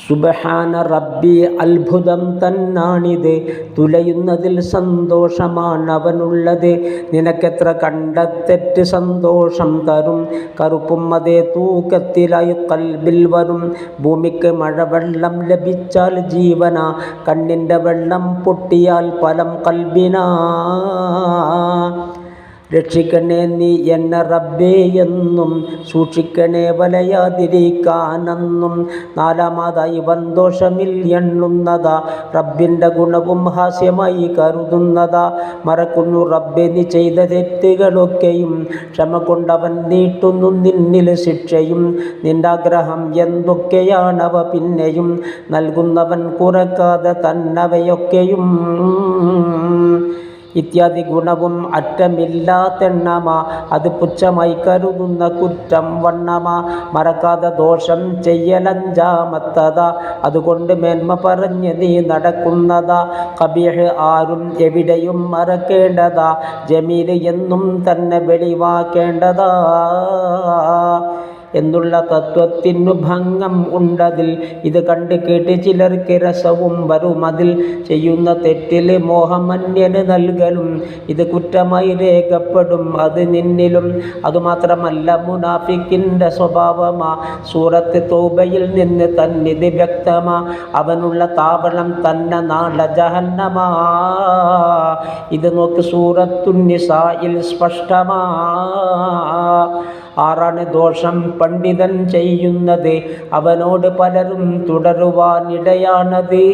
സുബ്ഹാന റബ്ബി, അത്ഭുതം തന്നാണിത്, തുലയുന്നതിൽ സന്തോഷമാണവനുള്ളത്. നിനക്കെത്ര കണ്ടെത്തെറ്റ് സന്തോഷം തരും, കറുപ്പും അതേ തൂക്കത്തിലായി കൽബിൽ വരും. ഭൂമിക്ക് മഴവെള്ളം ലഭിച്ചാൽ ജീവന, കണ്ണിൻ്റെ വെള്ളം പൊട്ടിയാൽ ഫലം കൽബിനാ. രക്ഷിക്കണേ നീ എന്നെ റബ്ബേ എന്നും, സൂക്ഷിക്കണേ വലയാതിരിക്കാനെന്നും. നാലാമതായി വന്തോഷമിൽ എണ്ണുന്നതാ, റബ്ബിൻ്റെ ഗുണവും ഹാസ്യമായി കരുതുന്നതാ. മറക്കുന്നു റബ്ബേ നീ ചെയ്ത തെറ്റുകളൊക്കെയും, ക്ഷമ കൊണ്ടവൻ നീട്ടുന്നു നിന്നിൽ ശിക്ഷയും. നിന്റെ ആഗ്രഹം എന്തൊക്കെയാണവ പിന്നെയും, നൽകുന്നവൻ കുറക്കാതെ തന്നവയൊക്കെയും. ഇത്യാദി ഗുണവും അറ്റമില്ലാത്തെണ്ണമാ, അത് പുച്ഛമായി കരുതുന്ന കുറ്റം വണ്ണമാ. മറക്കാതെ ദോഷം ചെയ്യലഞ്ചാമത്തതാ, അതുകൊണ്ട് മേന്മ പറഞ്ഞ് നീ നടക്കുന്നതാ. ഖബീഹ് ആരും എവിടെയും മറക്കേണ്ടതാ, ജമീല് എന്നും തന്നെ വെളിവാക്കേണ്ടതാ എന്നുള്ള തത്വത്തിനു ഭംഗം ഉണ്ടതിൽ. ഇത് കണ്ട് കേട്ട് ചിലർക്ക് രസവും വരുമതിൽ. ചെയ്യുന്ന തെറ്റിൽ മോഹമന്യന് നൽകലും, ഇത് കുറ്റമായി രേഖപ്പെടും അത് നിന്നിലും. അതുമാത്രമല്ല മുനാഫിക്കിൻ്റെ സ്വഭാവമാ, സൂറത്ത് തൗബയിൽ നിന്ന് തന്നിത് വ്യക്തമാ. അവനുള്ള താവളം തന്നെ നാളെ ജഹന്നമാ, ഇത് നോക്ക് സൂറത്തുന്നിസായിൽ സ്പഷ്ടമാ. ആറാണ് ദോഷം പണ്ഡിതൻ ചെയ്യുന്നത്, അവനോട് പലരും തുടരുവാനിടയാണത്.